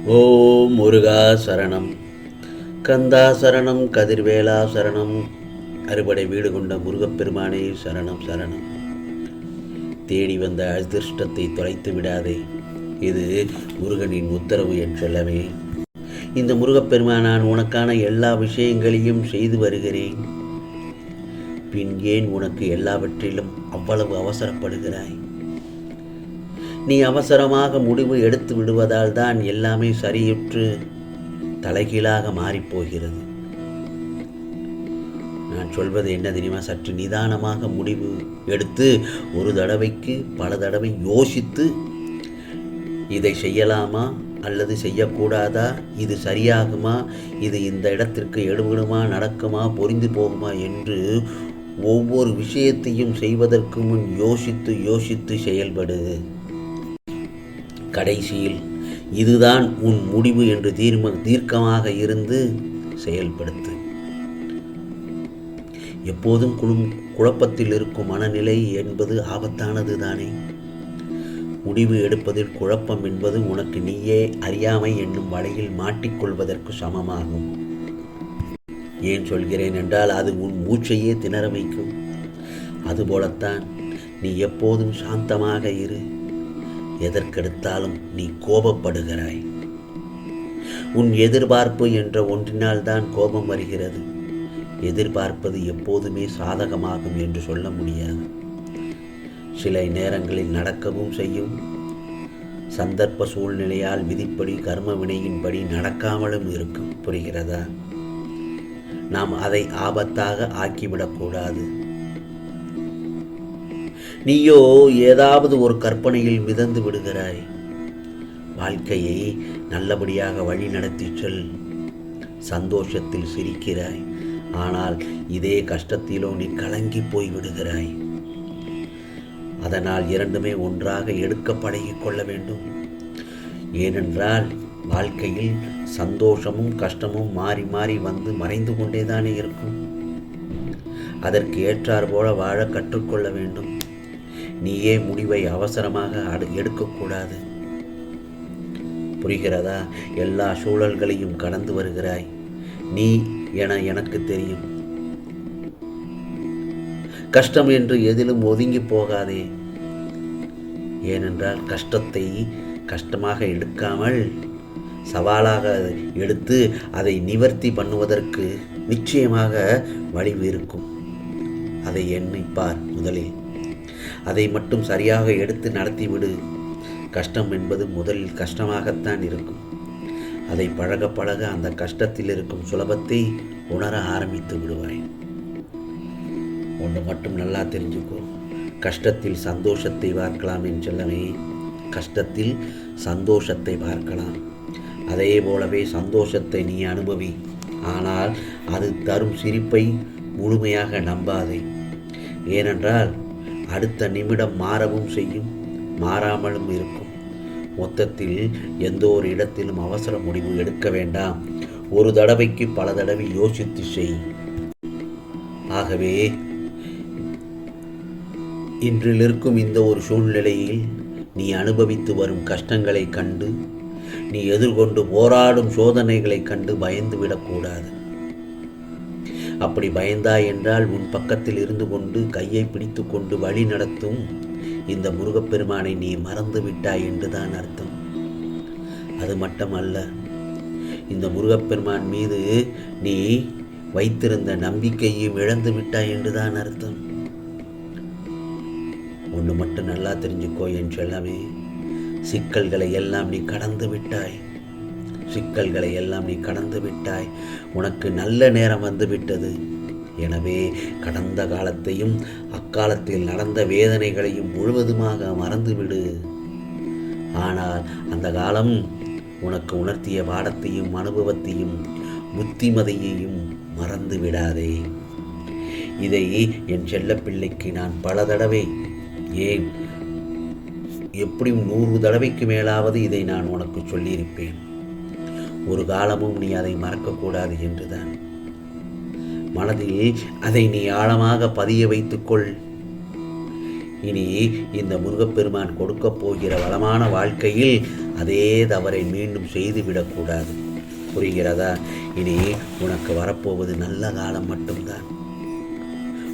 ஓம் முருகா சரணம், கந்தா சரணம், கதிர்வேலா சரணம், அறுபடை வீடு கொண்ட முருகப்பெருமானே சரணம் சரணம். தேடி வந்த அதிர்ஷ்டத்தை தொலைத்து விடாதே, இது முருகனின் உத்தரவு என்றல்லவே. இந்த முருகப்பெருமான் நான் உனக்கான எல்லா விஷயங்களையும் செய்து வருகிறேன், பின் ஏன் உனக்கு எல்லாவற்றிலும் அவ்வளவு அவசரப்படுகிறாய்? நீ அவசரமாக முடிவு எடுத்து விடுவதால் தான் எல்லாமே சரியுற்று தலைகீழாக மாறிப்போகிறது. நான் சொல்வது என்ன தெரியுமா? சற்று நிதானமாக முடிவு எடுத்து ஒரு தடவைக்கு பல தடவை யோசித்து இதை செய்யலாமா அல்லது செய்யக்கூடாதா, இது சரியாகுமா, இது இந்த இடத்திற்கு எடுபடுமா, நடக்குமா, பொரிந்து போகுமா என்று ஒவ்வொரு விஷயத்தையும் செய்வதற்கு முன் யோசித்து யோசித்து செயல்படு. கடைசியில் இதுதான் உன் முடிவு என்று தீர்க்கமாக இருந்து செயல்படுத்து. எப்போதும் குழப்பத்தில் இருக்கும் மனநிலை என்பது ஆபத்தானது தானே. முடிவு எடுப்பதில் குழப்பம் என்பது உனக்கு நீயே அறியாமை என்னும் வலையில் மாட்டிக்கொள்வதற்கு சமமாகும். ஏன் சொல்கிறேன் என்றால் அது உன் மூச்சையே திணற வைக்கும். அதுபோலத்தான் நீ எப்போதும் சாந்தமாக இரு. எதற்கெடுத்தாலும் நீ கோபப்படுகிறாய். உன் எதிர்பார்ப்பு என்ற ஒன்றினால் தான் கோபம் வருகிறது. எதிர்பார்ப்பது எப்போதுமே சாதகமாகும் என்று சொல்ல முடியாது. சில நேரங்களில் நடக்கவும் செய்யும். சந்தர்ப்ப சூழ்நிலையால் விதிப்படி கர்ம வினையின்படி நடக்காமலும் இருக்கும். புரிகிறதா? நாம் அதை ஆபத்தாக ஆக்கிவிடக்கூடாது. நீயோ ஏதாவது ஒரு கற்பனையில் மிதந்து விடுகிறாய். வாழ்க்கையை நல்லபடியாக வழி நடத்தி செல். சந்தோஷத்தில் சிரிக்கிறாய், ஆனால் இதே கஷ்டத்திலோ நீ கலங்கி போய் விடுகிறாய். அதனால் இரண்டுமே ஒன்றாக எடுக்க பழகிக் கொள்ள வேண்டும். ஏனென்றால் வாழ்க்கையில் சந்தோஷமும் கஷ்டமும் மாறி மாறி வந்து மறைந்து கொண்டேதானே இருக்கும். அதற்கு ஏற்றார் போல வாழ கற்றுக்கொள்ள வேண்டும். நீயே முடிவை அவசரமாக எடுக்கக்கூடாது. புரிகிறதா? எல்லா சூழல்களையும் கடந்து வருகிறாய். நீ எனக்கு தெரியும். கஷ்டம் என்று எதிலும் ஒதுங்கி போகாதே. ஏனென்றால் கஷ்டத்தை கஷ்டமாக எடுக்காமல் சவாலாக எடுத்து அதை நிவர்த்தி பண்ணுவதற்கு நிச்சயமாக வழிவு இருக்கும். அதை எண்ணிப்பார். முதலில் அதை மட்டும் சரியாக எடுத்து நடத்திவிடு. கஷ்டம் என்பது முதலில் கஷ்டமாகத்தான் இருக்கும். அதை பழக பழக அந்த கஷ்டத்தில் இருக்கும் சுலபத்தை உணர ஆரம்பித்து விடுவாய். ஒன்று மட்டும் நல்லா தெரிஞ்சுக்கோ, கஷ்டத்தில் சந்தோஷத்தை பார்க்கலாம் என்று சொல்லவே. கஷ்டத்தில் சந்தோஷத்தை பார்க்கலாம். அதே போலவே சந்தோஷத்தை நீ அனுபவி. ஆனால் அது தரும் சிரிப்பை முழுமையாக நம்பாதே. ஏனென்றால் அடுத்த நிமிடம் மாறவும் செய்யும், மாறாமலும் இருக்கும். மொத்தத்தில் எந்த ஒரு இடத்திலும் அவசர முடிவு எடுக்க வேண்டாம். ஒரு தடவைக்கு பல தடவை யோசித்து செய். ஆகவே இன்றில் இருக்கும் இந்த ஒரு சூழ்நிலையில் நீ அனுபவித்து வரும் கஷ்டங்களை கண்டு, நீ எதிர்கொண்டு போராடும் சோதனைகளை கண்டு பயந்து விடக்கூடாது. அப்படி பயந்தாய் என்றால் உன் பக்கத்தில் இருந்து கொண்டு கையை பிடித்து கொண்டு வழி நடத்தும் இந்த முருகப்பெருமானை நீ மறந்து விட்டாய் என்றுதான் அர்த்தம். அது மட்டுமல்ல, இந்த முருகப்பெருமான் மீது நீ வைத்திருந்த நம்பிக்கையும் இழந்து விட்டாய் என்றுதான் அர்த்தம். ஒன்று மட்டும் நல்லா தெரிஞ்சுக்கோ என் செல்லமே, சிக்கல்களை எல்லாம் நீ கடந்து விட்டாய். சிக்கல்களை எல்லாம் நீ கடந்து விட்டாய். உனக்கு நல்ல நேரம் வந்து விட்டது. எனவே கடந்த காலத்தையும் அக்காலத்தில் நடந்த வேதனைகளையும் முழுவதுமாக மறந்துவிடு. ஆனால் அந்த காலம் உனக்கு உணர்த்திய பாடத்தையும் அனுபவத்தையும் புத்திமதியையும் மறந்து விடாதே. இதை என் செல்லப்பிள்ளைக்கு நான் பல தடவை, ஏன் எப்படியும் 100 தடவைக்கு மேலாவது இதை நான் உனக்கு சொல்லியிருப்பேன். ஒரு காலமும் நீ அதை மறக்கக்கூடாது என்றுதான். மனதில் அதை நீ ஆழமாக பதிய வைத்துக்கொள். இனி இந்த முருகப்பெருமான் கொடுக்கப் போகிற வளமான வாழ்க்கையில் அதே தவறை மீண்டும் செய்துவிடக்கூடாது. புரிகிறதா? இனி உனக்கு வரப்போவது நல்ல காலம் மட்டும்தான்.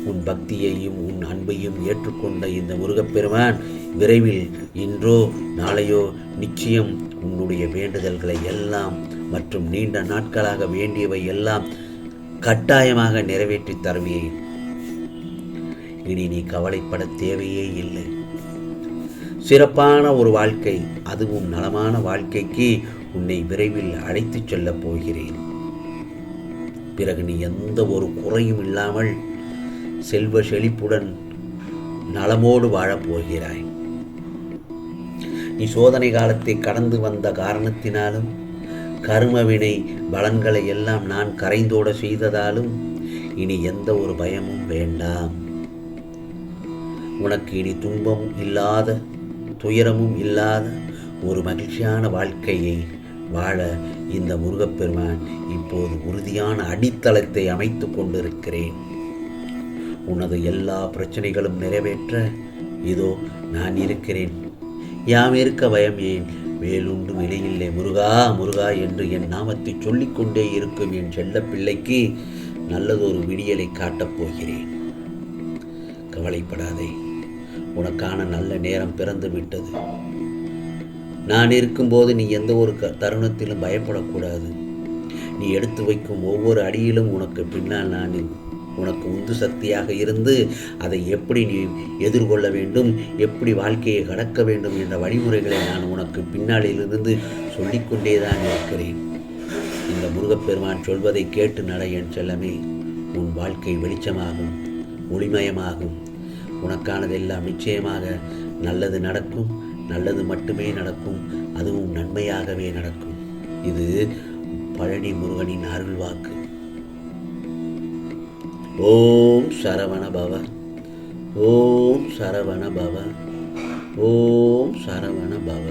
உன் பக்தியையும் உன் அன்பையும் ஏற்றுக்கொண்ட இந்த முருகப்பெருமான் விரைவில் இன்றோ நாளையோ நிச்சயம் உன்னுடைய வேண்டுதல்களை எல்லாம் மற்றும் நீண்ட நாட்களாக வேண்டியவை எல்லாம் கட்டாயமாக நிறைவேற்றி தருவேன். இனி நீ கவலைப்பட தேவையே இல்லை. சிறப்பான ஒரு வாழ்க்கை, அதுவும் நலமான வாழ்க்கைக்கு உன்னை விரைவில் அழைத்துச் செல்லப் போகிறேன். பிறகு நீ எந்த ஒரு குறையும் இல்லாமல் செல்வ செழிப்புடன் நலமோடு வாழப்போகிறாய். நீ சோதனை காலத்தை கடந்து வந்த காரணத்தினாலும் கர்மவினை பலன்களை எல்லாம் நான் கரைந்தோட செய்ததாலும் இனி எந்த ஒரு பயமும் வேண்டாம். உனக்கு இனி துன்பமும் இல்லாத துயரமும் இல்லாத ஒரு மகிழ்ச்சியான வாழ்க்கையை வாழ இந்த முருகப்பெருமான் இப்போது உறுதியான அடித்தளத்தை அமைத்து கொண்டிருக்கிறேன். உனது எல்லா பிரச்சனைகளும் நிறைவேற்ற இதோ நான் இருக்கிறேன். யாம் இருக்க பயம் ஏன்? வேலுண்டு விலையில்லை முருகா முருகா என்று என் நாமத்தை சொல்லிக்கொண்டே இருக்கும் என் செல்ல பிள்ளைக்கு நல்லதொரு விடியலை காட்டப் போகிறேன். கவலைப்படாதே, உனக்கான நல்ல நேரம் பிறந்து விட்டது. நான் இருக்கும்போது நீ எந்த ஒரு தருணத்திலும் பயப்படக்கூடாது. நீ எடுத்து வைக்கும் ஒவ்வொரு அடியிலும் உனக்கு பின்னால் நான் உனக்கு உந்து சக்தியாக இருந்து அதை எப்படி நீ எதிர்கொள்ள வேண்டும், எப்படி வாழ்க்கையை கடக்க வேண்டும் என்ற வழிமுறைகளை நான் உனக்கு பின்னாளிலிருந்து சொல்லிக்கொண்டே தான் இருக்கிறேன். இந்த முருகப்பெருமான் சொல்வதை கேட்டு நட என் செல்லமே. உன் வாழ்க்கை வெளிச்சமாகும், ஒளிமயமாகும். உனக்கானதெல்லாம் நிச்சயமாக நல்லது நடக்கும். நல்லது மட்டுமே நடக்கும், அதுவும் நன்மையாகவே நடக்கும். இது பழனி முருகனின் அருள் வாக்கு. ஓம் சரவண பவ, ஓம் சரவண பவ, ஓம் சரவண பவ.